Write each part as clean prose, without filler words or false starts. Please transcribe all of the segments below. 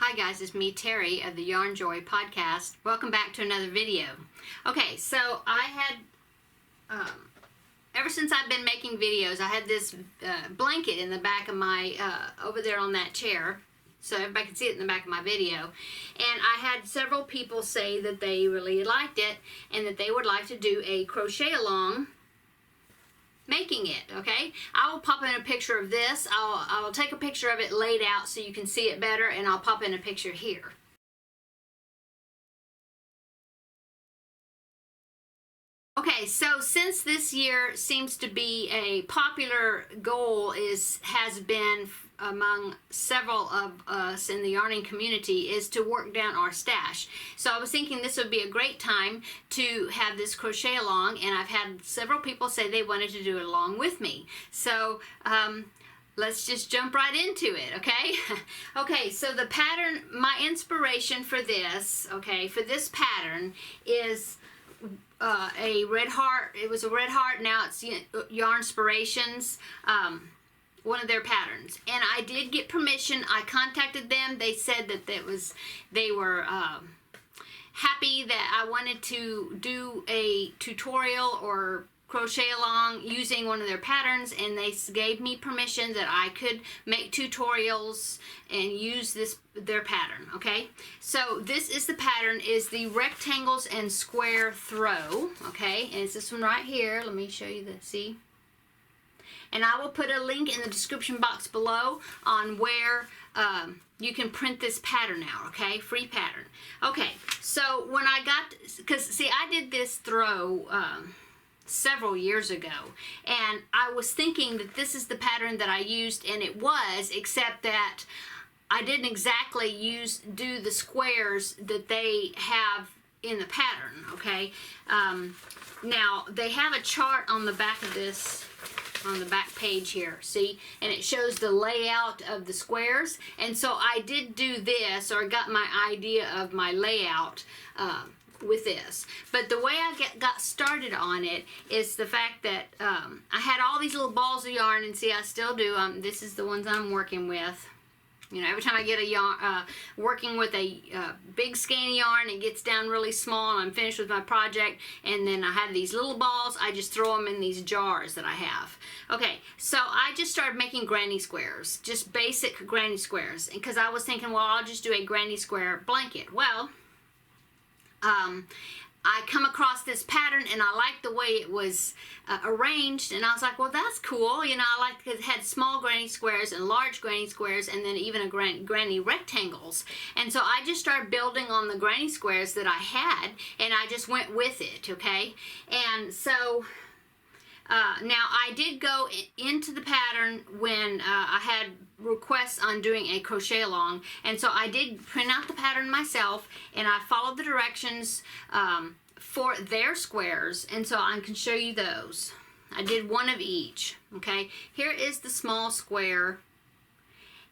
Hi guys, it's me, Terry of the Yarnjoy podcast. Welcome back to another video. Okay, so I had, ever since I've been making videos, I had this blanket in the back of my, over there on that chair, so everybody can see it in the back of my video. And I had several people say that they really liked it and that they would like to do a crochet along making it. Okay, I will pop in a picture of this. I will take a picture of it laid out so you can see it better, and I'll pop in a picture here. Okay, so since this year seems to be a popular goal has been among several of us in the yarning community is to work down our stash. So I was thinking this would be a great time to have this crochet along, and I've had several people say they wanted to do it along with me. So let's just jump right into it, okay? Okay, so the pattern, my inspiration for this, okay, for this pattern is a red heart. It was a red heart, now it's Yarnspirations, one of their patterns. And I did get permission. I contacted them. They said that they were happy that I wanted to do a tutorial or crochet along using one of their patterns, and they gave me permission that I could make tutorials and use their pattern. Okay, so this is the pattern, is the rectangles and square throw. Okay, and it's this one right here. Let me show you the, see, and I will put a link in the description box below on where you can print this pattern out. Okay, free pattern. Okay, so when I got, because see, I did this throw several years ago, and I was thinking that this is the pattern that I used, and it was, except that I didn't exactly do the squares that they have in the pattern. Okay, now they have a chart on the back of this, on the back page here, see, and it shows the layout of the squares. And so I did do this, or got my idea of my layout with this. But the way I got started on it is the fact that I had all these little balls of yarn, and see, I still do. This is the ones I'm working with. You know, every time I get a yarn, working with a big skein of yarn, it gets down really small and I'm finished with my project, and then I have these little balls, I just throw them in these jars that I have. Okay, so I just started making granny squares, just basic granny squares, because I was thinking, well, I'll just do a granny square blanket. Well, I come across this pattern and I liked the way it was arranged, and I was like, well, that's cool. You know, I liked because it had small granny squares and large granny squares, and then even a granny rectangles. And so I just started building on the granny squares that I had, and I just went with it. Okay, and so now I did go into the pattern when I had requests on doing a crochet along, and so I did print out the pattern myself, and I followed the directions for their squares, and so I can show you those. I did one of each. Okay, here is the small square,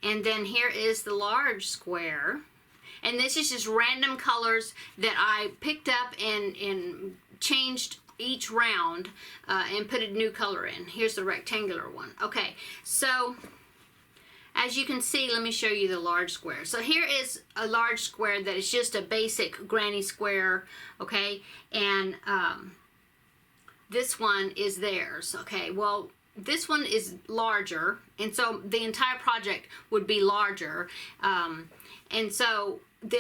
and then here is the large square, and this is just random colors that I picked up and changed each round and put a new color in. Here's the rectangular one. Okay, so as you can see, let me show you the large square. So here is a large square that is just a basic granny square, okay, and this one is theirs. Okay, well, this one is larger, and so the entire project would be larger, and so the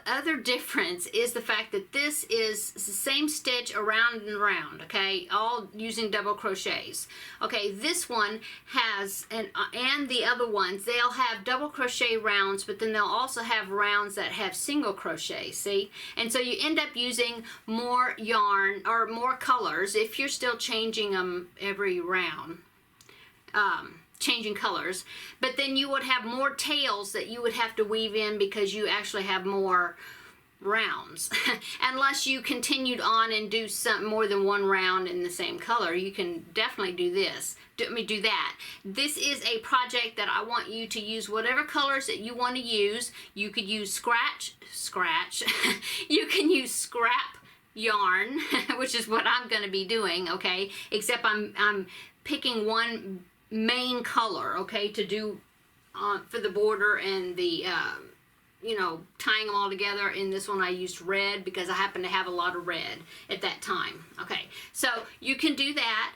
other difference is the fact that this is the same stitch around and around, okay, all using double crochets. Okay, this one has, and the other ones, they'll have double crochet rounds, but then they'll also have rounds that have single crochet, see? And so you end up using more yarn or more colors if you're still changing them every round. Changing colors, but then you would have more tails that you would have to weave in because you actually have more rounds. Unless you continued on and do more than one round in the same color, you can definitely do this. Do that. This is a project that I want you to use whatever colors that you want to use. You could use scratch. You can use scrap yarn, which is what I'm going to be doing. Okay, except I'm picking one main color, okay, to do for the border and the you know, tying them all together. In this one I used red because I happen to have a lot of red at that time. Okay, so you can do that,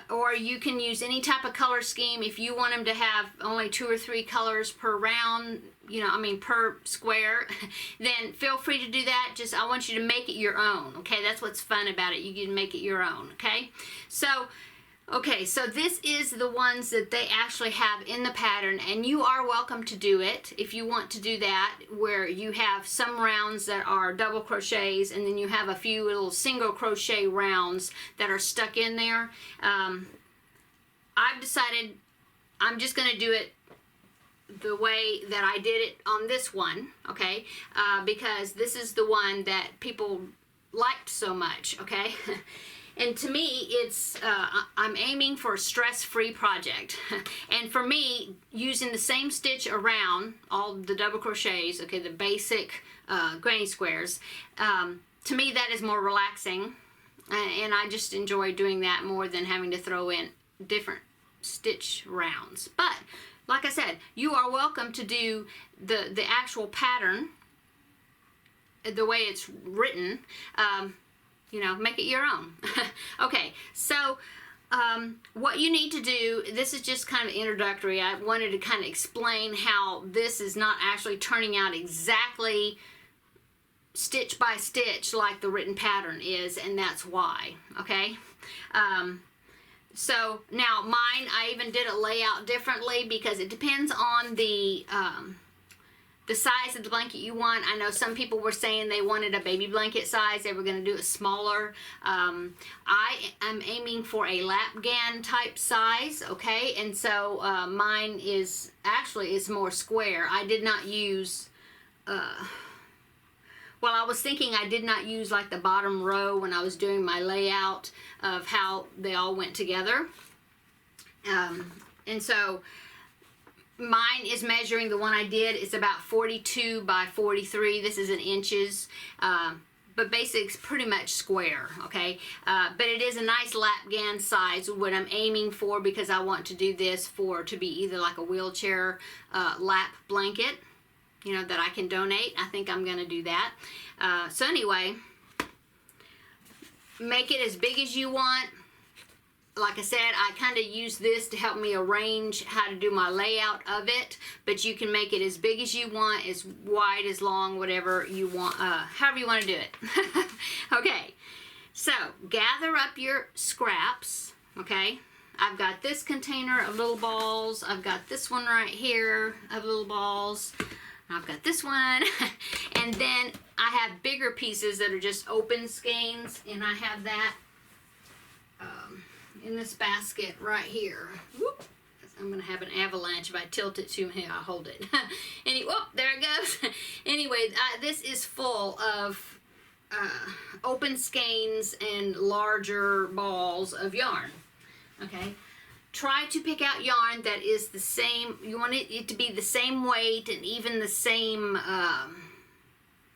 or you can use any type of color scheme. If you want them to have only 2 or 3 colors per round, you know, I mean per square, then feel free to do that. Just, I want you to make it your own, okay? That's what's fun about it. You can make it your own, okay? So, okay, so this is the ones that they actually have in the pattern, and you are welcome to do it if you want to do that, where you have some rounds that are double crochets and then you have a few little single crochet rounds that are stuck in there. I've decided I'm just going to do it the way that I did it on this one, okay, because this is the one that people liked so much, okay? And to me, it's, I'm aiming for a stress-free project. And for me, using the same stitch around all the double crochets, okay, the basic granny squares, to me that is more relaxing. And I just enjoy doing that more than having to throw in different stitch rounds. But, like I said, you are welcome to do the actual pattern the way it's written. You know, make it your own. Okay, so what you need to do, this is just kind of introductory. I wanted to kind of explain how this is not actually turning out exactly stitch by stitch like the written pattern is, and that's why, okay? So now mine, I even did a layout differently because it depends on the size of the blanket you want. I know some people were saying they wanted a baby blanket size. They were going to do it smaller. I am aiming for a lapgan type size, okay? And so mine is actually is more square. I did not use, well, I was thinking I did not use like the bottom row when I was doing my layout of how they all went together. And so mine is measuring, the one I did is about 42 by 43. This is in inches, but basically it's pretty much square, okay? But it is a nice lapgan size, what I'm aiming for, because I want to do this to be either like a wheelchair lap blanket, you know, that I can donate. I think I'm gonna do that. So anyway, make it as big as you want. Like I said, I kind of use this to help me arrange how to do my layout of it, but you can make it as big as you want, as wide, as long, whatever you want, however you want to do it. Okay, so gather up your scraps, okay? I've got this container of little balls. I've got this one right here of little balls. I've got this one. And then I have bigger pieces that are just open skeins, and I have that in this basket right here. Whoop. I'm going to have an avalanche if I tilt it too high. I'll hold it. Anyway, whoop, there it goes. Anyway, this is full of open skeins and larger balls of yarn. Okay. Try to pick out yarn that is the same. You want it to be the same weight and even the same,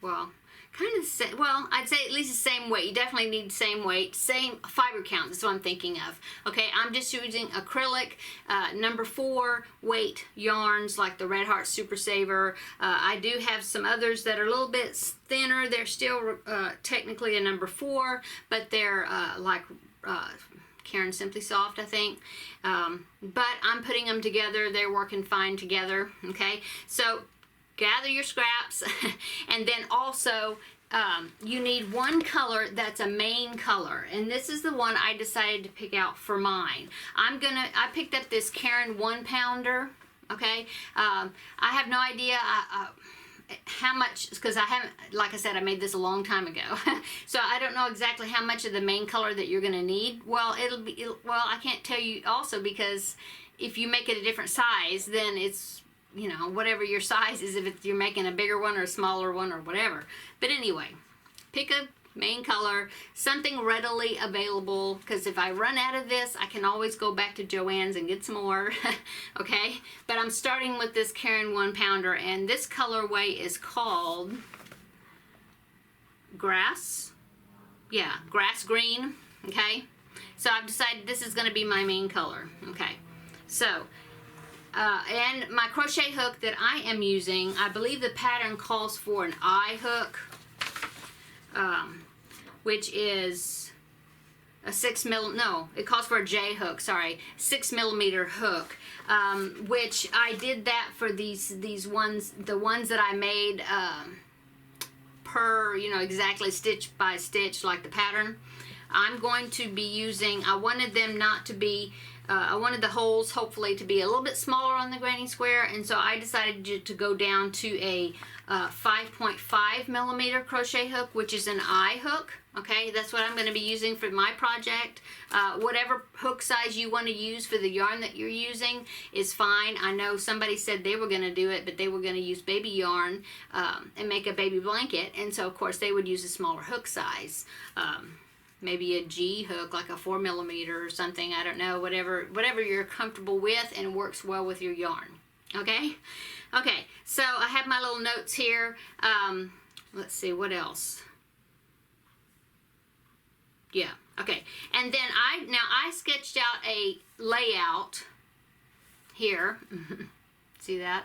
well, kind of the same, well, I'd say at least the same weight. You definitely need the same weight, same fiber count. That's what I'm thinking of. Okay, I'm just using acrylic number 4 weight yarns like the Red Heart Super Saver. I do have some others that are a little bit thinner. They're still technically a number 4, but they're like Karen Simply Soft, I think. But I'm putting them together. They're working fine together. Okay, so gather your scraps, and then also you need one color that's a main color, and this is the one I decided to pick out for mine. I picked up this Karen 1-pounder. Okay, I have no idea how much, because I haven't, like I said, I made this a long time ago, so I don't know exactly how much of the main color that you're going to need. Well, well, I can't tell you also, because if you make it a different size, then it's, you know, whatever your size is, if you're making a bigger one or a smaller one or whatever. But anyway, pick a main color, something readily available, because if I run out of this, I can always go back to Joann's and get some more. Okay, but I'm starting with this Karen 1-pounder, and this colorway is called Grass Green. Okay, so I've decided this is going to be my main color. Okay, so And my crochet hook that I am using, I believe the pattern calls for an I hook, which is a it calls for a J hook, sorry, 6mm hook, which I did that for these ones, the ones that I made per, exactly stitch by stitch like the pattern. I'm going to be using, I wanted them not to be, I wanted the holes hopefully to be a little bit smaller on the granny square, and so I decided to go down to a 5.5mm crochet hook, which is an I hook. Okay, that's what I'm going to be using for my project. Whatever hook size you want to use for the yarn that you're using is fine. I know somebody said they were going to do it, but they were going to use baby yarn and make a baby blanket, and so of course they would use a smaller hook size. Maybe a G hook, like a 4mm or something, I don't know, whatever you're comfortable with and works well with your yarn. Okay? Okay, so I have my little notes here. Let's see, what else? Yeah, okay. And then I sketched out a layout here. See that?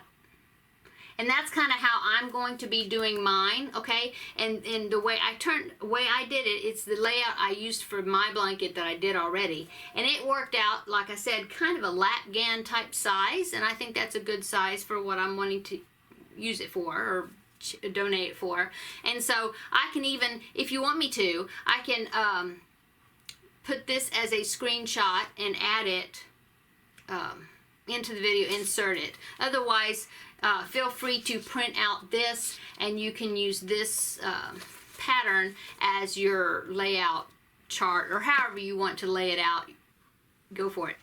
And that's kind of how I'm going to be doing mine, okay? And the way I did it, it's the layout I used for my blanket that I did already. And it worked out, like I said, kind of a lapgan type size, and I think that's a good size for what I'm wanting to use it for, or donate it for. And so I can even, if you want me to, I can put this as a screenshot and add it into the video, insert it. Otherwise, feel free to print out this, and you can use this pattern as your layout chart, or however you want to lay it out. Go for it.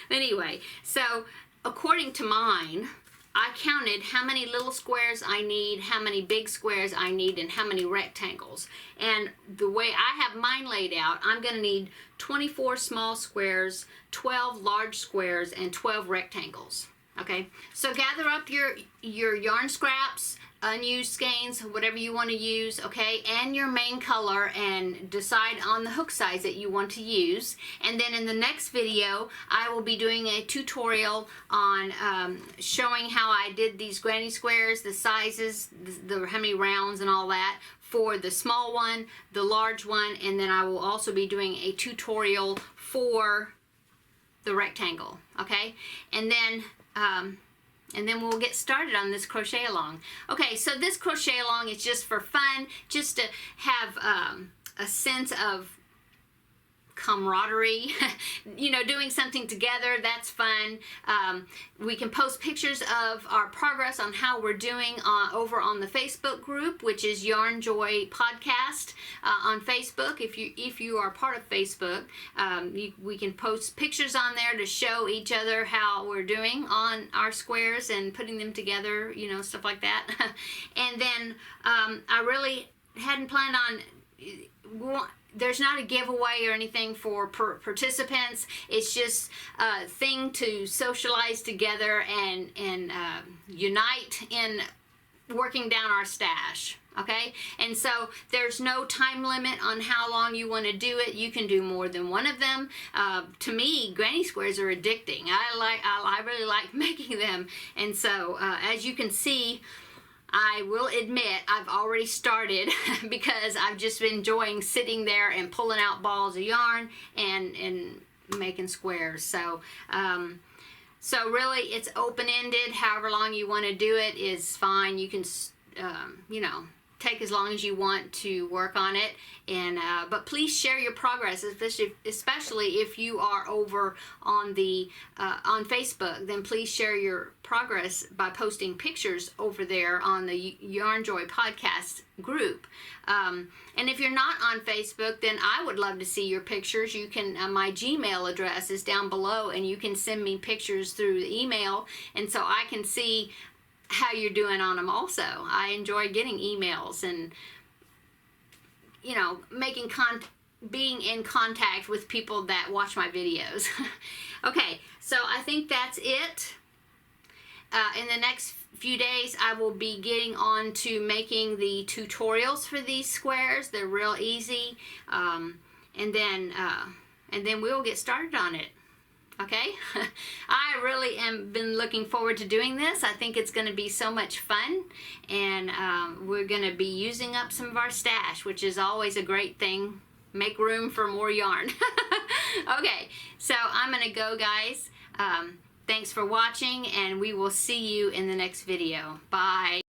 Anyway, so according to mine, I counted how many little squares I need, how many big squares I need, and how many rectangles. And the way I have mine laid out, I'm going to need 24 small squares, 12 large squares, and 12 rectangles. Okay, so gather up your yarn scraps, unused skeins, whatever you want to use, okay, and your main color, and decide on the hook size that you want to use. And then in the next video, I will be doing a tutorial on showing how I did these granny squares, the sizes, how many rounds and all that, for the small one, the large one, and then I will also be doing a tutorial for the rectangle, okay? And then we'll get started on this crochet along. Okay, so this crochet along is just for fun, just to have a sense of camaraderie, doing something together. That's fun. We can post pictures of our progress on how we're doing over on the Facebook group, which is Yarnjoy Podcast on Facebook. If you are part of Facebook, we can post pictures on there to show each other how we're doing on our squares and putting them together, stuff like that. And then I really hadn't planned on. There's not a giveaway or anything for participants. It's just a thing to socialize together and unite in working down our stash, okay? And so there's no time limit on how long you want to do it. You can do more than one of them. To me, granny squares are addicting. I really like making them. And so as you can see, I will admit I've already started because I've just been enjoying sitting there and pulling out balls of yarn and making squares. So really it's open-ended. However long you want to do it is fine. You can, take as long as you want to work on it. And but please share your progress, especially if you are over on the on Facebook. Then please share your progress by posting pictures over there on the Yarnjoy Podcast group. And if you're not on Facebook, then I would love to see your pictures. You can my Gmail address is down below, and you can send me pictures through the email, and so I can see how you're doing on them also. I enjoy getting emails and being in contact with people that watch my videos. Okay, so I think that's it. In the next few days I will be getting on to making the tutorials for these squares. They're real easy, and then we'll get started on it. Okay, I really am been looking forward to doing this. I think it's going to be so much fun, and we're going to be using up some of our stash, which is always a great thing. Make room for more yarn. Okay, so I'm going to go, guys. Thanks for watching, and we will see you in the next video. Bye.